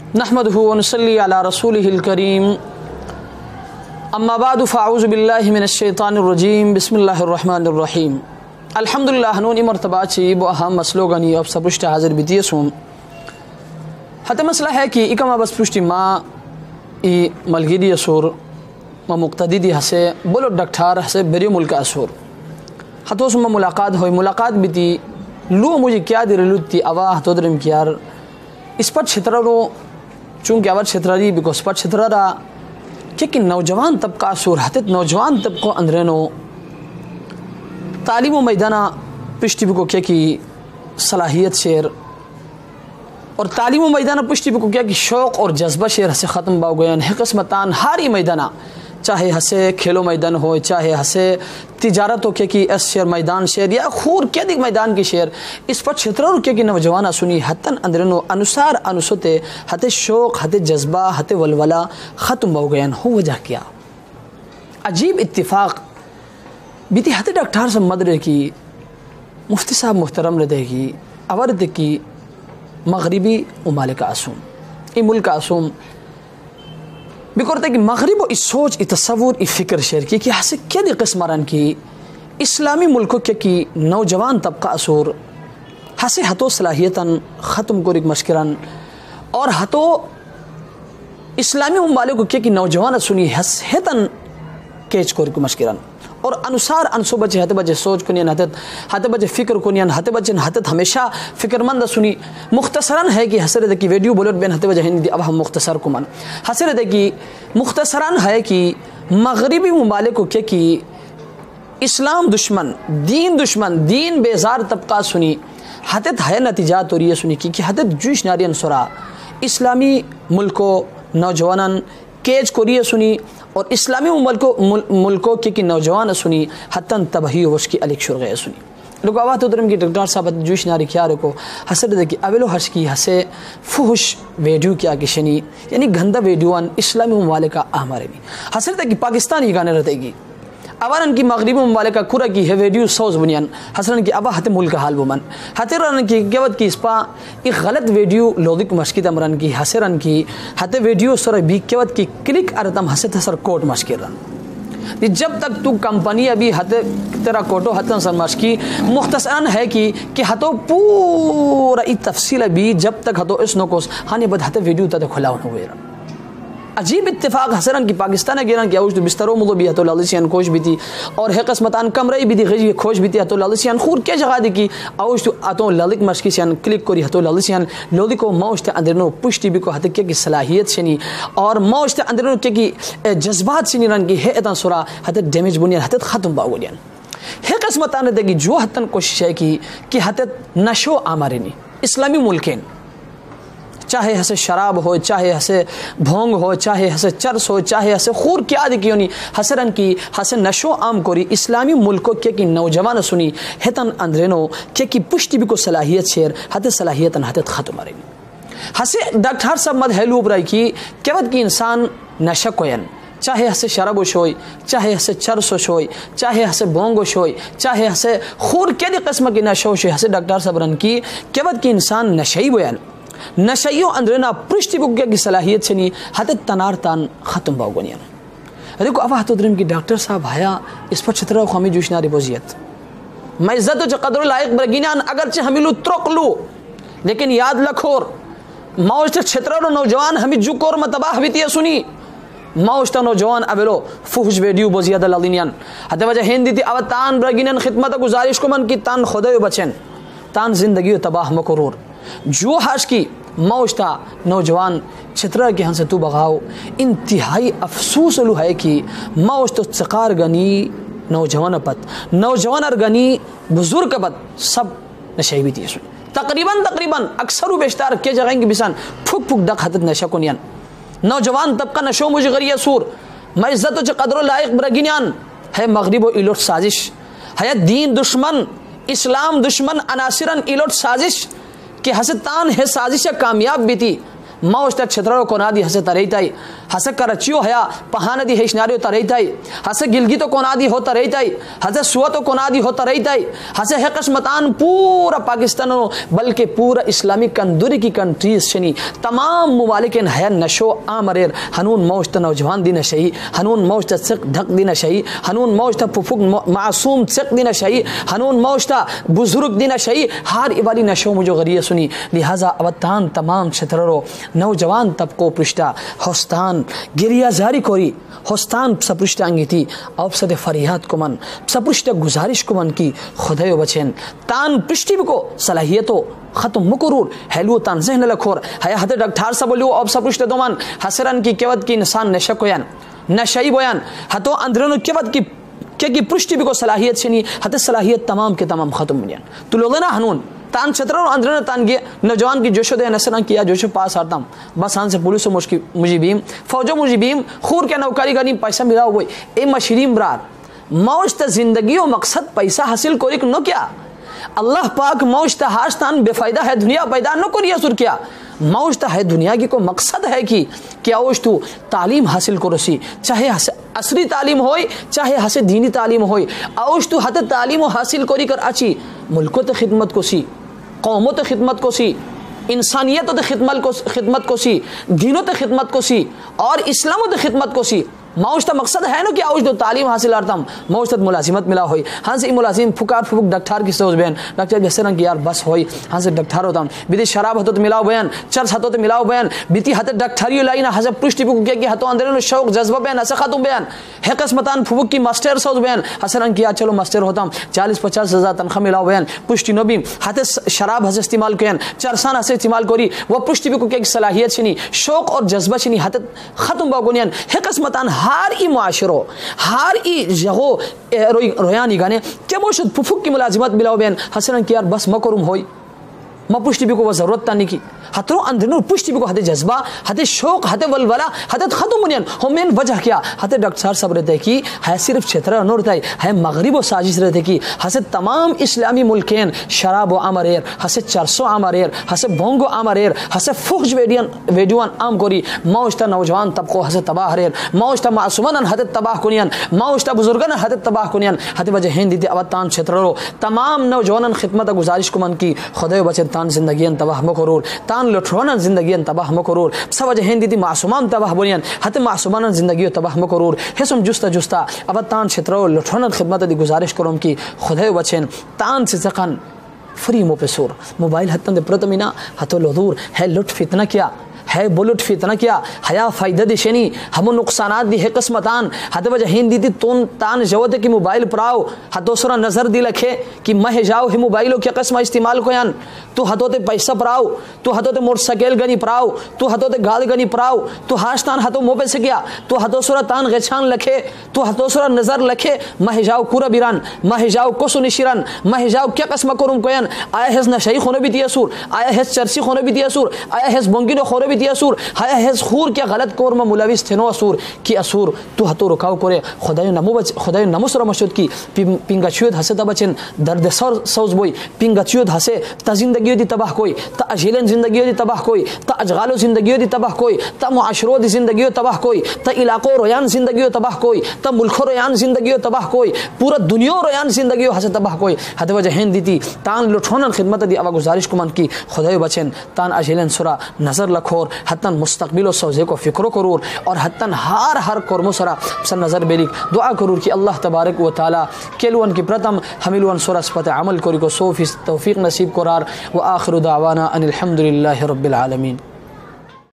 نحمده ونصلي على رسوله الكريم اما بعد فاعوذ بالله من الشیطان الرجیم بسم الله الرحمن الرحیم الحمدلله هنونی مرتبہ چی بو اہم مسلوگانی اب سبشت حاضر بیتیسوم حتی مسئلہ ہے کہ اکما بس پشتی ما ای ملگیدی اسور ما مقتدیدی ہسے بولو ڈکٹار ہسے بری ملک اسور حتی اس میں ملاقات بیتی لو مجھے کیا دی رلوت تی اواہ تو درم کیار اس پر چھترہ رو چونکہ آور چھترہ دی بیکوز پر چھترہ را کہ نوجوان طبقہ سور حتت نوجوان طبقہ اندرینو تعلیم و میدانہ پشتی بکو کیا کی صلاحیت شیر اور تعلیم و میدانہ پشتی بکو کیا کی شوق اور جذبہ شیر ہسے ختم باو گئے ہیں قسمتان ہاری میدانہ چاہے ہسے کھیلو میدان ہو چاہے ہسے تجارت ہو کہ اس شیر میدان شیر یا خور کیا دیکھ میدان کی شیر اس پر چھترہ رو کیا کی نوجوانہ سنی حتن اندرنو انسار انسوتے حتی شوق حتی جذبہ حتی ولولہ ختم ہو گئے ہو وجہ کیا عجیب اتفاق بیتی حتی ڈاکٹر سے مدرے کی مفتی صاحب محترم ردے کی اورد کی مغربی ممالک آسوم ای ملک آسوم بکورتے کہ مغرب و اس سوچ ای تصور ای فکر شیر کی ہسے کیا دی قسماران کی اسلامی ملکوں کی نوجوان طبقہ اسور ہسے ہتو صلاحیتاً ختم کو رک مشکران اور ہتو اسلامی ممالک کی نوجوان سنی حسیتاً کیچ کو رک مشکران اور انسار انسو بچے ہتے بچے سوچ کنین ہتے بچے فکر کنین ہتے بچے ہتے ہمیشہ فکر مند سنی مختصراً ہے کہ حسر کی ویڈیو بولٹ بین ہتے بچے ہندی اب ہم مختصر کمان حسر کی مختصراً ہے کہ مغربی ممالک کیا کی اسلام دشمن دین بیزار طبقہ سنی ہتت ہے نتیجات اور یہ سنی کہ ہتت جوش نارین سرا اسلامی ملکو نوجوانان کیج کوریے سنی اور اسلامی ملکوں کی نوجوان سنی حتاً تباہی وش کی علیک شرغے سنی لوگ آواز تو درم کی ڈاکٹر صاحب جوش ناری کیا رکو حسد دے کہ اولو حش کی ہسے فحش ویڈیو کیا کشنی یعنی گندہ ویڈیوان اسلامی ممالکہ ہمارے بھی حسد دے کہ پاکستانی گانے رہتے گی اوارن کی مغربی ممالکہ کورا کی ہے ویڈیو سوز بنیان حسن کی ابا ہتے ملک حال بمن ہتے رن کی گوت کی اسپا ایک غلط ویڈیو لودک مشکی تمرن کی حسرن کی ہتے ویڈیو سر بھی گوت کی کلک ارتم ہسے تسر کوٹ مشکر رن جب تک تو کمپنی ابھی ہتے تیرا کوٹو ہتن سر مشکی مختصراً ہے کہ ہتو پورا ای تفصیل ابھی جب تک ہتو اس نوکوس ہانے بد ہتے ویڈیو تا کھلا ہوئے رن عجیب اتفاق حسرن کی پاکستان گیران کی اوج تو بستروں ملو بھی ہتو لالسیان کوش بھی تھی اور ہے قسمتان کمرئی بھی تھی غجی کھوش بھی تھی ہتو لالسیان خور کیا جگہ دی کی اوج تو اتو لالک مشکی سیان کلک کوری ہتو لالسیان لودی کو موج تے اندرنو پشتی بھی کو ہتے کی صلاحیت شنی اور موج تے اندرنو کی جذبات شنی رن کی ہے اتن سورا ہتے ڈیمیج بنیان ہتے ختم باولیان ہے قسمتان دے گی جو ہتن کوشش ہے کہ ہتے نشو آمارنی اسلامی ملکین چاہے ہسے شراب ہو چاہے ہسے بھونگ ہو چاہے ہسے چرس ہو چاہے ہسے خور کیا دیکھی ہونی حسرن کی ہسے نشو عام کوری اسلامی ملکوں کی نوجوان سنی ہتن اندرینو کی پشتی بھی کو صلاحیت شیر ہتے صلاحیتن ہتت ختم رہی ہسے ڈاکٹر صاحب مد ہیلو برائی کی کیوت کی انسان نشہ کوین چاہے ہسے شراب شوئی چاہے ہسے چرس شوئی چاہے ہسے بونگو شوئی چاہے ہسے خور کیا دی قسم کی نشو شوئی ہسے ڈاکٹر صاحب رن کی کیوت کی انسان نشئی بوین نشیو اندرنا پرشتی بگیا کی صلاحیت سنی حتت تنار تان ختم باوگونیان دیکھو افا تو درم کی ڈاکٹر صاحب آیا اس پر چھترہ خوامی جوشناری بوزیت میں عزت و قدر لائق برگینان اگرچہ ہمیں لو ترک لو لیکن یاد لکھور موجت چھترہ رو نوجوان ہمیں جو کور متباہ بیتی ہے سنی موجت نوجوان ابلو فحش ویڈیو بوزیت لالینیان حتی وجہ ہندی تھی او تان برگینان خدمت گزارش کو من کی تان خدایو بچن تان زندگیو تباہ مکرور جو حاش کی موجتا نوجوان چھترہ کے ہن سے تو بغاؤ انتہائی افسوس لو ہے کہ موجتا چقار گنی نوجوان پت نوجوان ارگنی بزرگ پت سب نشہ بھی تھی تقریباً اکثر و بیشتار کے جگہیں کی بسان پھک دق حتت نشہ کنیان نوجوان طبقہ نشو مجھے غریہ سور میں عزت و قدر و لائق برگینیان ہے مغرب و ایلوٹ سازش ہے دین دشمن اسلام دشمن عناصرن ایلوٹ سازش کہ ہسے تان ہے سازش کامیاب بھی تھی موجتا چھترہ کو نا دی ہسے تریتائی ہسے کراچیو ہیا پہاندی ہیشناری ہوتا رہتا ہے ہسے گلگیتو کونادی ہوتا رہتا ہے ہسے سواتو کونادی ہوتا رہتا ہے ہسے ہے قسمتان پورا پاکستان بلکہ پورا اسلامی کندوری کی کنٹریز شنی تمام ممالکن ہے نشو آمریر ہنون موجتا نوجوان دینا شہی ہنون موجتا سق دھک دینا شہی ہنون موجتا پفک معصوم سق دینا شہی ہنون موجتا بزرگ دینا شہی ہار ایوالی نشو مجھو غریہ سنی لہذا اوتان تمام چھتررو نوجوان طبقو پرشتا ہوستان گریہ زاری کوری ہوستان سپرشتا انگی تھی اب صد فریاد کمن سپرشتا گزارش کمن کی خدایو بچین تان پرشتی بکو صلاحیتو ختم مکرور ہیلو تان ذہن لکھور ہے حد ڈاکٹر سا بولیو اب سپرشتا دومان حسران کی کیوت کی انسان نشکویان نشائی بویان ہتو اندرنو کیوت کی پرشتی بکو صلاحیت شنی حد صلاحیت تمام کے تمام ختم بنیان تو لوگنا ہنون تان چھتروں اندرن تان گیا نوجوان کی جوشو دے نسران کیا جوشو پاس آرتام بس ہاں سے پولیسو مجیبیم فوجو مجیبیم خور کے نوکاری گانی پیسہ ملا ہوئی اے مشریم برار موجتا زندگی و مقصد پیسہ حاصل کوریک نو کیا اللہ پاک موجتا ہاشتان بے فائدہ ہے دنیا پیدا نو کری اثر کیا موجتا ہے دنیا کی کو مقصد ہے کہ کیا اوش تو تعلیم حاصل کرو سی چاہے عصری تعلیم ہوئی چاہے ہسے دینی تعلیم ہوئی اوش تو حد تعلیم حاصل کری کر اچھی ملکوں تے خدمت کو سی قوموں تے خدمت کو سی انسانیت تے خدمت کو سی دینوں تے خدمت کو سی اور اسلاموں تے خدمت کو سی موجتا مقصد ہے نا کہ اوش تو تعلیم حاصل آرتم موجتا ملازمت ملا ہوئی ہاں سے ملازم پھکار پھک ڈاکٹر کی سوز بیان ڈاکٹر جسران کی یار بس ہوئی ہاں سے ڈاکٹر ہوتا ہوں بیتی شراب ہتو تو ملاو بیان چرس ہتو تو ملاو بیان بیتی ہت ڈاکٹریو لائنا ہاں سے پرشتی پھک کیا کہ ہتو اندرینو شوق جذبہ بیان ہاں خاتم بیان ہے قسمتان پھک کی ماسٹر سوز بیان حسران کی چلو ماسٹر ہوتا ہوں 40-50 ہزار تنخواہ ملاو بیان پرشتی نوبیم ہت شراب ہس استعمال کیان چرسان ہس استعمال کوری وہ پرشتی پھک کی صلاحیت شنی شوق اور جذبہ شنی ہت ختم باگونیان ہے قسمتان ہار ای معاشرہ ہار ای جگو رویانی گانے کیا وہ شد پفک کی ملازمت ملاو بیان حسنان کی یار بس مکرم ہوئی ما پشتی بھی کو وہ ضرورت تانی کی ہترو اندرنور پشتی بھی کو ہتے جذبہ ہتے شوق ہتے ولولا ہتے ختم بنیان ہمین وجہ کیا ہتے ڈاکٹر صاحب رہتے کی ہے صرف چھترہ نور تائی ہے مغرب و سازش رہتے کی ہسے تمام اسلامی ملکین شراب و عمریر ہسے چرسو عمریر ہسے بونگو عمریر ہسے فخش ویڈیوان عام کوری موجتا نوجوان طبقو ہسے تباہ ریر موجتا معصومانن ہتے تباہ کنیان موجتا بزرگان ہتے تباہ کنیان ہتے وجہ ہین دیتے اوتان چھترہ تمام نوجوانن خدمت گزارش کمان کی خدای بچے تان زندگیاں تباہ مکرور تان لٹھوانن زندگیاں تباہ مکرور سوجہ ہندی تی معصومان تباہ بنیان ہتے معصومانن زندگیوں تباہ مکرور حسم جستا اب تان چھترو لٹھوانن خدمت دی گزارش کروں کی خدای بچین تان سے زقن فری مو پسور موبائل ہتن دے پرتمینا ہتو لدور ہے لٹ فتنہ کیا ہے بلٹ فتنہ کیا حیا فائدہ دی شنی ہمو نقصانات دی ہے قسمتان ہتے وجہ ہندی تی تان جوت کی موبائل پراؤ ہتو سرا نظر دی لکھے کہ مہ جاؤ ہی موبائلو کیا قسمہ استعمال کویان تو ہتو تے پیسہ پراؤ تو ہتو تے موٹر سائیکل گنی پراؤ تو ہتو تے گاڑی گنی پراؤ تو ہاشتان ہتو مو پیسے کیا تو ہتو سرا تان غچان لکھے تو ہتو سرا نظر لکھے مہ جاؤ کورا بیران مہ جاؤ کوسو نشیران مہ جاؤ کیا قسمہ کروں کویان آیا ہز نشائی خونے بھی دیا سور آیا ہز چرسی خونے بھی دیا سور آیا ہز بونگینو خونے بھی دیا سور ہایا ہز خور کیا غلط کورما ملوث تھنو اسور کی اسور تو ہتو رکاو کرے خدای نمو سر مشد کی پنگچیود ہسے تا بچن درد سوز بوئی پنگچیود ہسے تا زندگیو دی تباہ کوئی تا اجیلن زندگیو دی تباہ کوئی تا اجغالو زندگیو دی تباہ کوئی تا معاشرو دی زندگیو تباہ کوئی تا علاقو رویان زندگیو تباہ کوئی تا ملکو رویان زندگیو تباہ کوئی پورا دنیا رویان زندگیو ہسے تباہ کوئی ہتے وجہ ہین دیتی تان لٹھونن خدمت دی اوا گزارش کمان کی خدای بچن تان اجیلن سرا نظر لکھور حتن مستقبل و سوزے کو فکر کرور اور حتن ہر کرمو سرا سر نظر بیلیک دعا کرور کہ اللہ تبارک و تعالی کیلوان کی پرتم ہملوان سورہ سپت عمل کری کو 100% توفیق نصیب قرار و آخر دعوانا ان الحمدللہ رب العالمین.